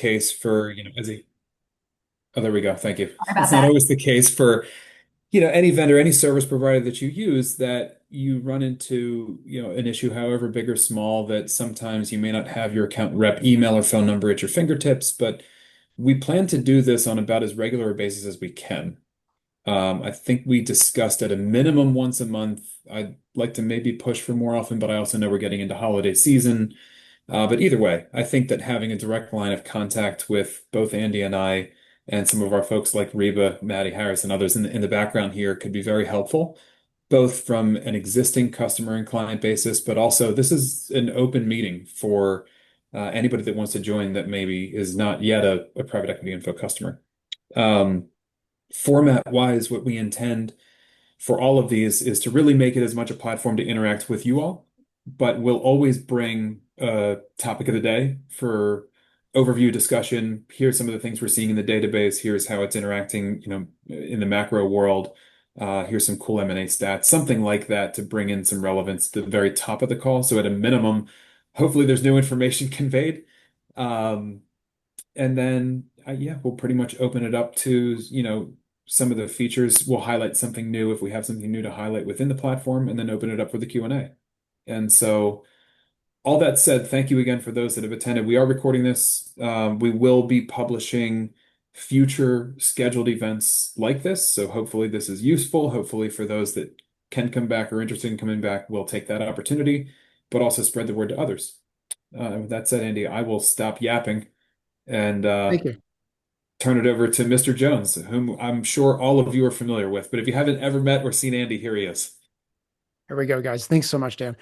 case for, as a, oh, there we go. Thank you. Sorry about It's not that. always the case for, any vendor, any service provider that you use that you run into, an issue, however big or small, that sometimes you may not have your account rep email or phone number at your fingertips, but we plan to do this on about as regular a basis as we can. I think we discussed at a minimum once a month. I'd like to maybe push for more often, but I also know we're getting into holiday season. But either way, I think that having a direct line of contact with both Andy and I and some of our folks like Reba, Maddie Harris, and others in the background here could be very helpful, both from an existing customer and client basis, but also this is an open meeting for anybody that wants to join that maybe is not yet a private equity info customer. Um, Format wise, what we intend for all of these is to really make it as much a platform to interact with you all, but we'll always bring a topic of the day for overview discussion. Here's some of the things we're seeing in the database. Here's how it's interacting, in the macro world. Here's some cool M&A stats, something like that to bring in some relevance to the very top of the call. So at a minimum, hopefully there's new information conveyed. Um, and then, yeah, we'll pretty much open it up to, some of the features. We'll highlight something new if we have something new to highlight within the platform, and then open it up for the Q&A. And so, all that said, thank you again for those that have attended. We are recording this. We will be publishing future scheduled events like this. So hopefully this is useful. Hopefully for those that can come back or interested in coming back, we'll take that opportunity, but also spread the word to others. With that said, Andy, I will stop yapping and Thank you. turn it over to Mr. Jones, whom I'm sure all of you are familiar with. But if you haven't ever met or seen Andy, here he is. Here we go, guys. Thanks so much, Dan.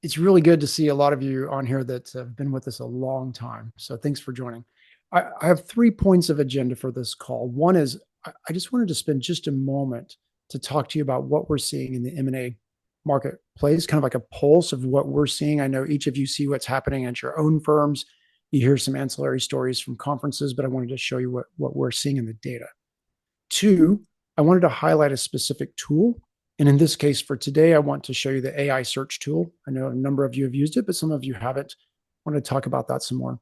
It's really good to see a lot of you on here that have been with us a long time. So thanks for joining. I have 3 points of agenda for this call. One is I just wanted to spend just a moment to talk to you about what we're seeing in the M&A marketplace, kind of like a pulse of what we're seeing. I know each of you see what's happening at your own firms. You hear some ancillary stories from conferences, but I wanted to show you what we're seeing in the data. Two, I wanted to highlight a specific tool. And in this case, for today, I want to show you the AI search tool. I know a number of you have used it, but some of you haven't. I want to talk about that some more.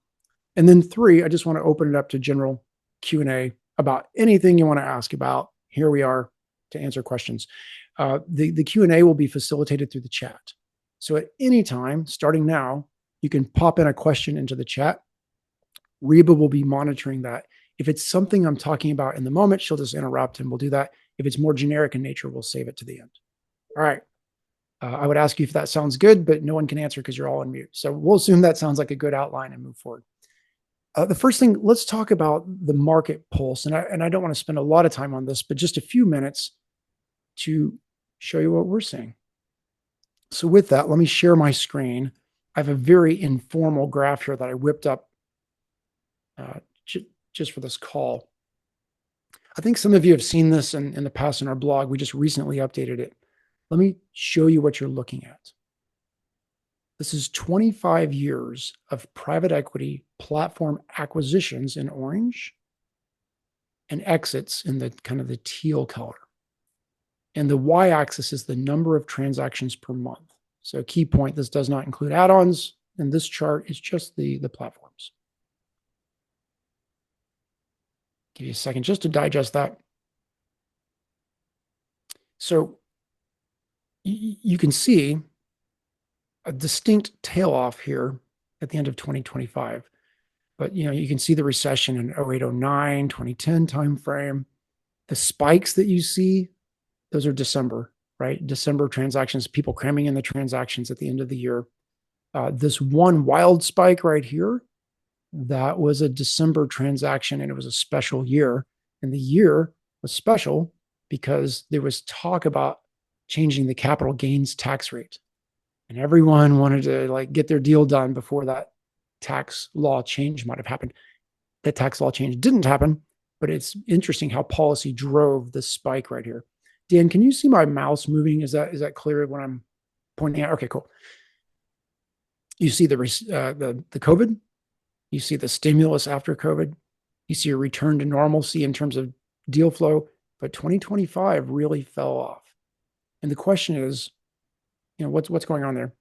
And then three, I just want to open it up to general Q&A about anything you want to ask about. Here we are to answer questions. The Q&A will be facilitated through the chat. So at any time, starting now, you can pop in a question into the chat. Reba will be monitoring that. If it's something I'm talking about in the moment, she'll just interrupt and we'll do that. If it's more generic in nature, we'll save it to the end. All right. I would ask you if that sounds good, but no one can answer because you're all on mute. So we'll assume that sounds like a good outline and move forward. The first thing, let's talk about the market pulse. And I don't want to spend a lot of time on this, but just a few minutes to show you what we're seeing. So with that, let me share my screen. I have a very informal graph here that I whipped up just for this call. I think some of you have seen this in the past in our blog. We just recently updated it. Let me show you what you're looking at. This is 25 years of private equity platform acquisitions in orange and exits in the kind of the teal color. And the y-axis is the number of transactions per month. So key point, this does not include add-ons, and this chart is just the platforms. Give you a second just to digest that. So you can see a distinct tail off here at the end of 2025. But you can see the recession in 08, 09, 2010 timeframe. The spikes that you see, those are December, right? December transactions, people cramming in the transactions at the end of the year. This one wild spike right here, that was a December transaction and it was a special year. And the year was special because there was talk about changing the capital gains tax rate. And everyone wanted to get their deal done before that tax law change might have happened. That tax law change didn't happen, but it's interesting how policy drove this spike right here. Dan, can you see my mouse moving? Is that clear when I'm pointing out? Okay, cool. You see the COVID. You see the stimulus after COVID. You see a return to normalcy in terms of deal flow, but 2025 really fell off. And the question is, what's going on there?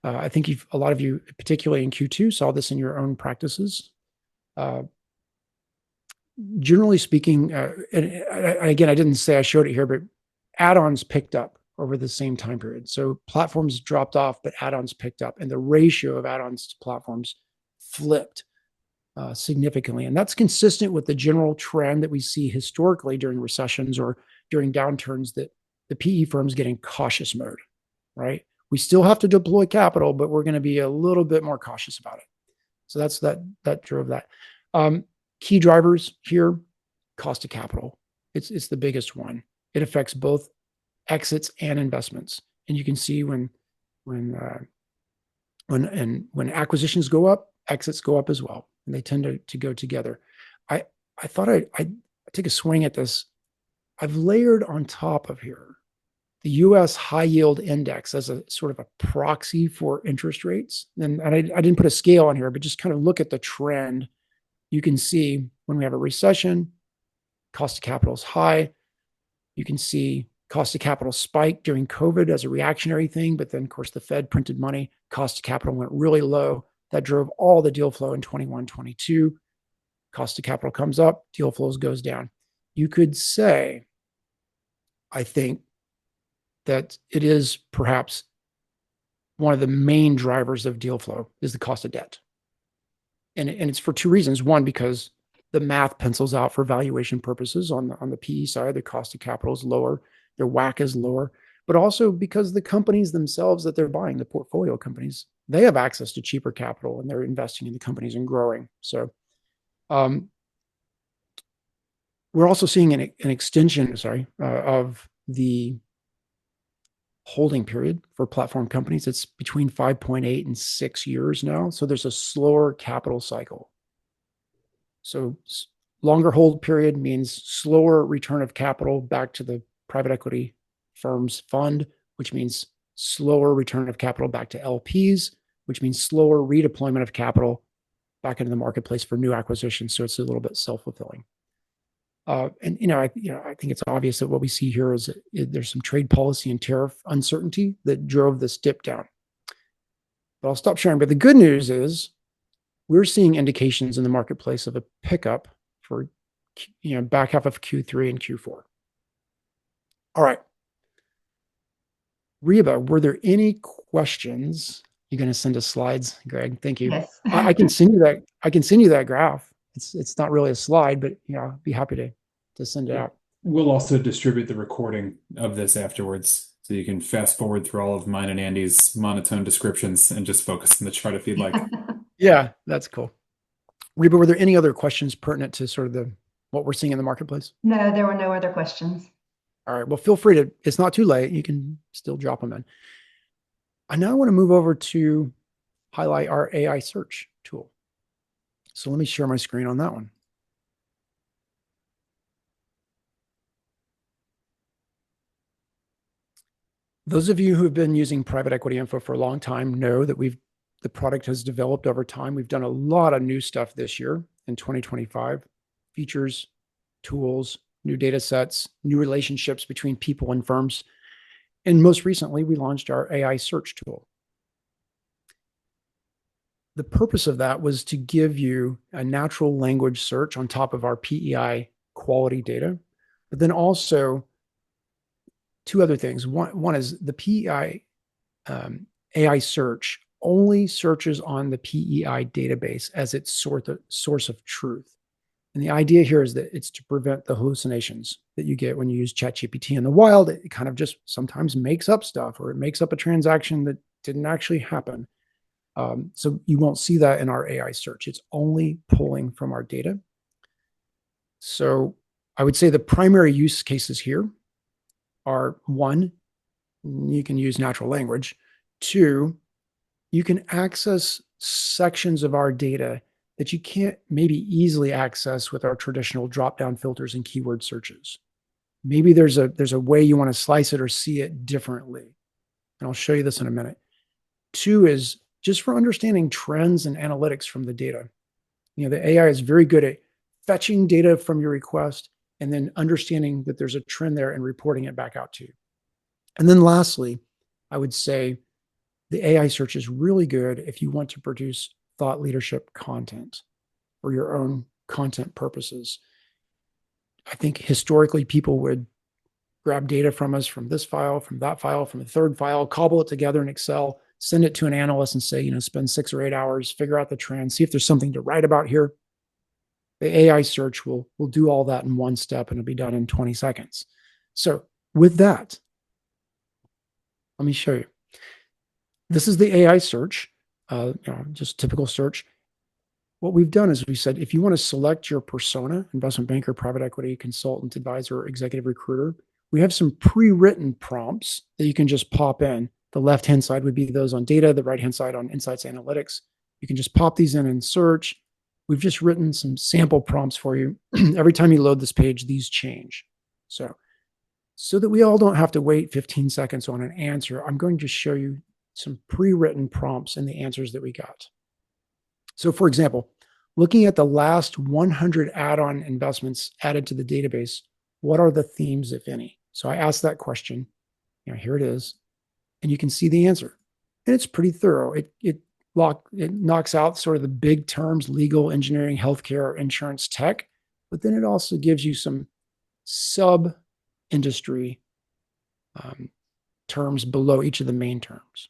I think a lot of you, particularly in Q2, saw this in your own practices. Uh, Generally speaking, and again, I didn't say I showed it here, but add-ons picked up over the same time period. So platforms dropped off, but add-ons picked up, and the ratio of add-ons to platforms flipped significantly. And that's consistent with the general trend that we see historically during recessions or during downturns, that the PE firms get in cautious mode, right? We still have to deploy capital, but we're going to be a little bit more cautious about it. So that drove that. Key drivers here: cost of capital. It's the biggest one. It affects both exits and investments, and you can see when acquisitions go up, exits go up as well, and they tend to go together. I thought I'd take a swing at this. I've layered on top of here the U.S. high yield index as a sort of a proxy for interest rates, and I didn't put a scale on here, but just kind of look at the trend. You can see when we have a recession, cost of capital is high. You can see cost of capital spiked during COVID as a reactionary thing, but then, of course, the Fed printed money. Cost of capital went really low. That drove all the deal flow in 21, 22. Cost of capital comes up, deal flows goes down. You could say, I think, that it is perhaps one of the main drivers of deal flow is the cost of debt. And it's for two reasons. One, because the math pencils out for valuation purposes on the PE side, the cost of capital is lower, their WACC is lower, but also because the companies themselves that they're buying, the portfolio companies, they have access to cheaper capital and they're investing in the companies and growing. So we're also seeing an extension, of the holding period for platform companies. It's between 5.8 and 6 years now. So there's a slower capital cycle. So longer hold period means slower return of capital back to the private equity firm's fund, which means slower return of capital back to LPs, which means slower redeployment of capital back into the marketplace for new acquisitions. So it's a little bit self-fulfilling. I think it's obvious that what we see here is there's some trade policy and tariff uncertainty that drove this dip down. But I'll stop sharing. But the good news is we're seeing indications in the marketplace of a pickup for back half of Q3 and Q4. All right. Reba, were there any questions? You're going to send us slides, Greg. Thank you. Yes. I can send you that. I can send you that graph. It's not really a slide, but I'd be happy to send it out. We'll also distribute the recording of this afterwards, so you can fast forward through all of mine and Andy's monotone descriptions and just focus on the chart if you'd like. Yeah, that's cool. Reba, were there any other questions pertinent to sort of what we're seeing in the marketplace? No, there were no other questions. All right. Well, feel free to. It's not too late. You can still drop them in. I now want to move over to highlight our AI search tool. So let me share my screen on that one. Those of you who have been using Private Equity Info for a long time know that the product has developed over time. We've done a lot of new stuff this year in 2025, features, tools, new data sets, new relationships between people and firms. And most recently, we launched our AI search tool. The purpose of that was to give you a natural language search on top of our PEI quality data, but then also two other things. One is the PEI AI search only searches on the PEI database as its source of truth. And the idea here is that it's to prevent the hallucinations that you get when you use ChatGPT in the wild. It kind of just sometimes makes up stuff, or it makes up a transaction that didn't actually happen. So you won't see that in our AI search. It's only pulling from our data. So I would say the primary use cases here are: one, you can use natural language. Two, you can access sections of our data that you can't maybe easily access with our traditional drop-down filters and keyword searches. Maybe there's a way you want to slice it or see it differently. And I'll show you this in a minute. Two is just for understanding trends and analytics from the data. The AI is very good at fetching data from your request and then understanding that there's a trend there and reporting it back out to you. And then lastly, I would say the AI search is really good if you want to produce thought leadership content. for your own content purposes. I think historically people would grab data from us from this file, from that file, from the third file, cobble it together in Excel, send it to an analyst and say, spend 6 or 8 hours, figure out the trend, see if there's something to write about here. The AI search will do all that in one step and it'll be done in 20 seconds. So with that, let me show you. This is the AI search, just typical search. What we've done is we said, if you want to select your persona, investment banker, private equity, consultant, advisor, executive recruiter, we have some pre-written prompts that you can just pop in. The left-hand side would be those on data, the right-hand side on insights analytics. You can just pop these in and search. We've just written some sample prompts for you. Every time you load this page, these change. So that we all don't have to wait 15 seconds on an answer, I'm going to show you some pre-written prompts and the answers that we got. So for example, looking at the last 100 add-on investments added to the database, what are the themes, if any? So I asked that question. Here it is. And you can see the answer. And it's pretty thorough. It knocks out sort of the big terms, legal, engineering, healthcare, insurance, tech. But then it also gives you some sub-industry terms below each of the main terms.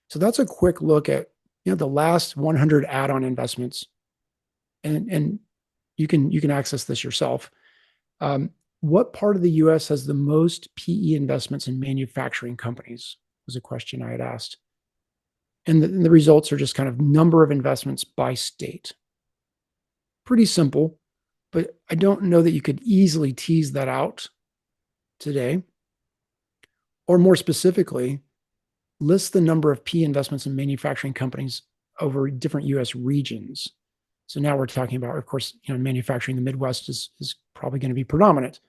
So that's a quick look at the last 100 add-on investments, and you can access this yourself. What part of the U.S. has the most PE investments in manufacturing companies? Was a question I had asked, and the results are just kind of number of investments by state. Pretty simple, but I don't know that you could easily tease that out today, or more specifically, list the number of PE investments in manufacturing companies over different U.S. regions. So now we're talking about, of course, manufacturing in the Midwest is probably going to be predominant.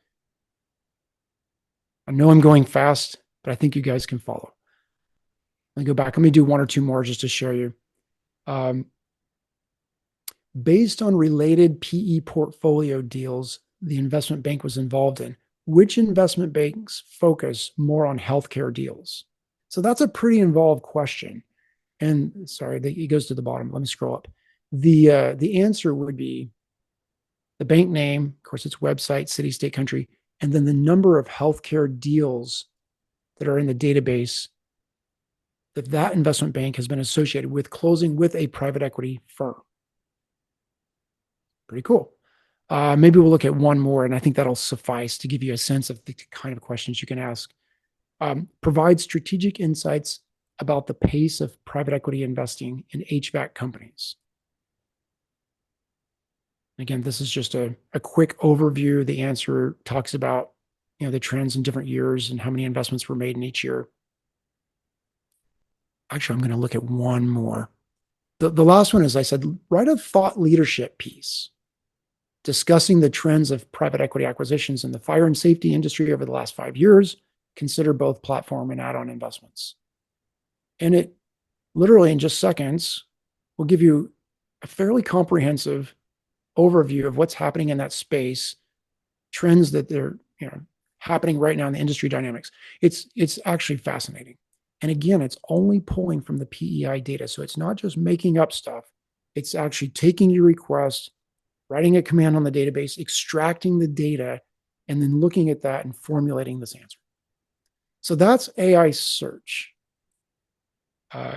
I know I'm going fast, but I think you guys can follow. Let me go back. Let me do one or two more just to show you. Based on related PE portfolio deals the investment bank was involved in, which investment banks focus more on healthcare deals? So that's a pretty involved question. And sorry, it goes to the bottom. Let me scroll up. The answer would be the bank name, of course, its website, city, state, country, and then the number of healthcare deals that are in the database that investment bank has been associated with closing with a private equity firm. Pretty cool. Maybe we'll look at one more, and I think that'll suffice to give you a sense of the kind of questions you can ask. Provide strategic insights about the pace of private equity investing in HVAC companies. Again, this is just a quick overview. The answer talks about the trends in different years and how many investments were made in each year. Actually, I'm going to look at one more. The last one is, I said, write a thought leadership piece discussing the trends of private equity acquisitions in the fire and safety industry over the last 5 years. Consider both platform and add-on investments. And it literally in just seconds will give you a fairly comprehensive overview of what's happening in that space, trends that they're happening right now in the industry dynamics. It's actually fascinating. And again, it's only pulling from the PEI data. So it's not just making up stuff. It's actually taking your request, writing a command on the database, extracting the data, and then looking at that and formulating this answer. So that's AI search.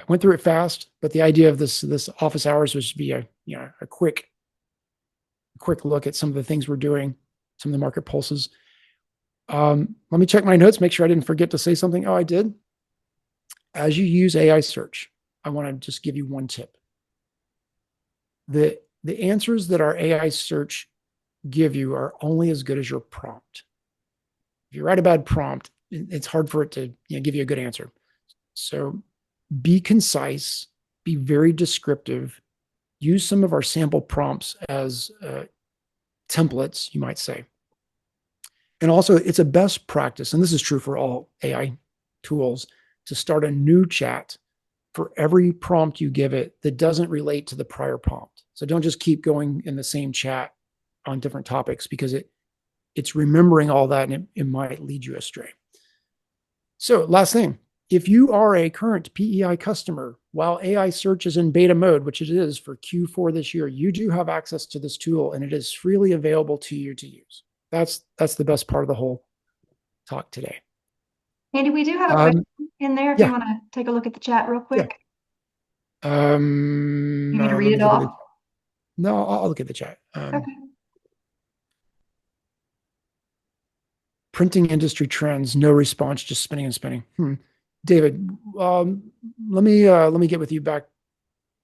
Went through it fast, but the idea of this office hours was to be a quick look at some of the things we're doing, some of the market pulses. Let me check my notes, make sure I didn't forget to say something. Oh, I did. As you use AI search, I want to just give you one tip. The answers that our AI search give you are only as good as your prompt. If you write a bad prompt, it's hard for it to give you a good answer. So be concise, be very descriptive, use some of our sample prompts as templates, you might say. And also, it's a best practice, and this is true for all AI tools, to start a new chat for every prompt you give it that doesn't relate to the prior prompt. So don't just keep going in the same chat on different topics, because it's remembering all that and it might lead you astray. So last thing, If you are a current PEI customer, while AI search is in beta mode, which it is for Q4 this year, you do have access to this tool and it is freely available to you to use. That's the best part of the whole talk today. Andy, we do have a question in there if you Yeah, want to take a look at the chat real yeah. quick. You want me to Let read me it look at off? it. No, I'll look at the chat. Okay. Printing industry trends, no response, just spinning and spinning. David, let me get with you back.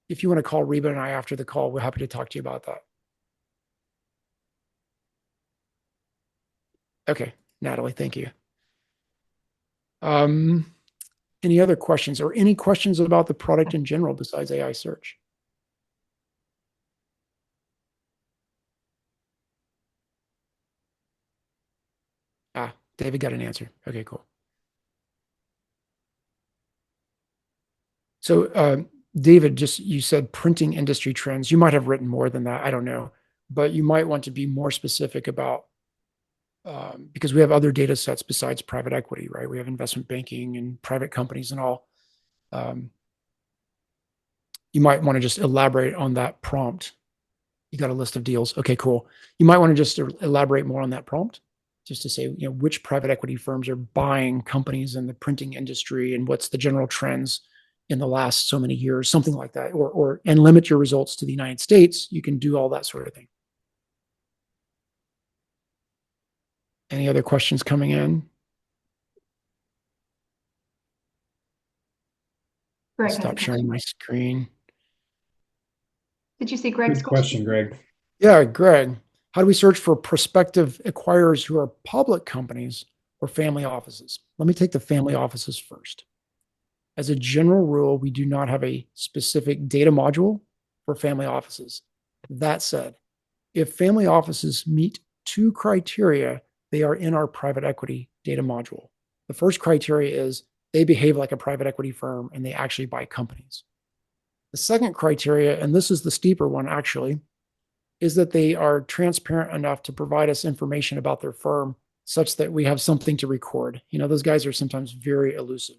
If you want to call Reba and I after the call, we're happy to talk to you about that. Okay, Natalie, thank you. Any other questions or any questions about the product in general besides AI search? David got an answer. Okay, cool. So, David, just you said printing industry trends. You might have written more than that. I don't know, but you might want to be more specific about because we have other data sets besides private equity, right? We have investment banking and private companies and all. You might want to just elaborate on that prompt. You got a list of deals. Okay, cool. You might want to just elaborate more on that prompt, just to say, which private equity firms are buying companies in the printing industry and what's the general trends in the last so many years, something like that, or and limit your results to the United States. You can do all that sort of thing. Any other questions coming in? Greg has a Stop sharing question. my screen. Did you see Greg's Good question, question? Greg. Yeah, Greg, how do we search for prospective acquirers who are public companies or family offices? Let me take the family offices first. As a general rule, we do not have a specific data module for family offices. That said, if family offices meet two criteria, they are in our private equity data module. The first criteria is they behave like a private equity firm and they actually buy companies. The second criteria, and this is the steeper one actually, is that they are transparent enough to provide us information about their firm such that we have something to record. Those guys are sometimes very elusive.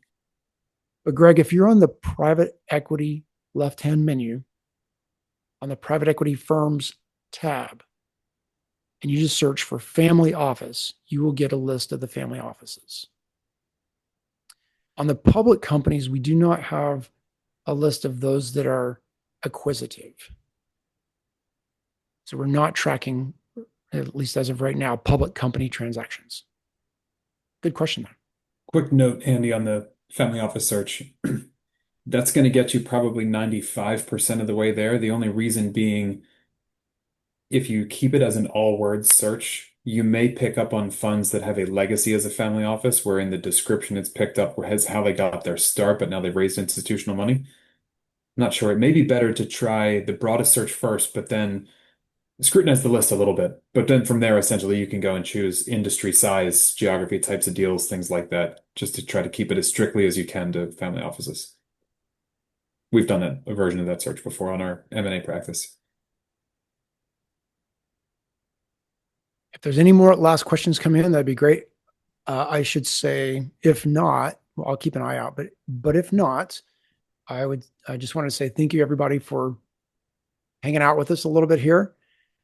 But Greg, if you're on the private equity left-hand menu, on the private equity firms tab, and you just search for family office, you will get a list of the family offices. On the public companies, we do not have a list of those that are acquisitive. So we're not tracking, at least as of right now, public company transactions. Good question there. Quick note, Andy, on the family office search. That's going to get you probably 95% of the way there. The only reason being, if you keep it as an all words search, you may pick up on funds that have a legacy as a family office, where in the description it's picked up as how they got their start, but now they've raised institutional money. I'm not sure. It may be better to try the broadest search first, but then scrutinize the list a little bit. But then from there, essentially, you can go and choose industry size, geography, types of deals, things like that, just to try to keep it as strictly as you can to family offices. We've done a version of that search before on our M&A practice. If there's any more last questions come in, that'd be great. I should say, if not, well, I'll keep an eye out. But if not, I just want to say thank you everybody for hanging out with us a little bit here.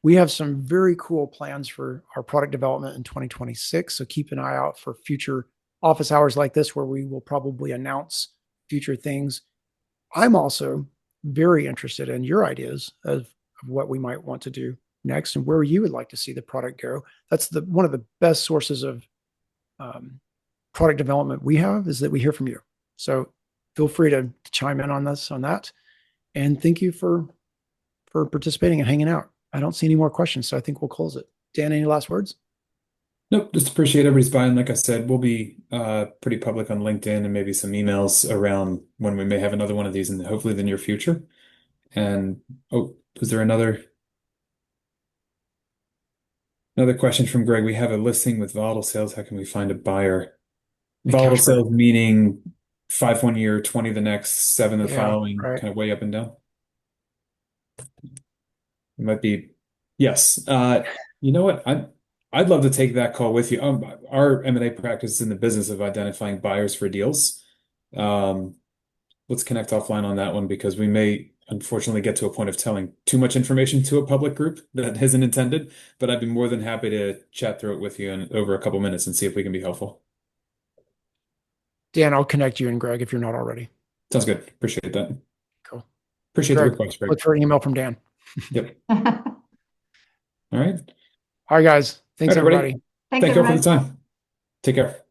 We have some very cool plans for our product development in 2026. So keep an eye out for future office hours like this, where we will probably announce future things. I'm also very interested in your ideas of what we might want to do next and where you would like to see the product go. That's one of the best sources of product development we have, is that we hear from you. So feel free to chime in on that. And thank you for participating and hanging out. I don't see any more questions, so I think we'll close it. Dan, any last words? Nope, just appreciate everybody's buy-in. Like I said, we'll be pretty public on LinkedIn and maybe some emails around when we may have another one of these in hopefully the near future. And was there another question from Greg? We have a listing with volatile sales. How can we find a buyer? And Volatile cash flow. sales meaning 5 one year, 20 the next, 7 the Yeah, following, right. kind of way up and down. It might be, yes. You know what? I'd love to take that call with you. Our M&A practice is in the business of identifying buyers for deals. Let's connect offline on that one because we may unfortunately get to a point of telling too much information to a public group that isn't intended, but I'd be more than happy to chat through it with you in over a couple minutes and see if we can be helpful. Dan, I'll connect you and Greg if you're not already. Sounds good. Appreciate that. Cool. Appreciate the Greg, request, Greg. look for an email from Dan. Yep. All right. All right, guys. Thanks, All right, everybody. everybody. Thanks, Thank you all for everybody. the time. Take care.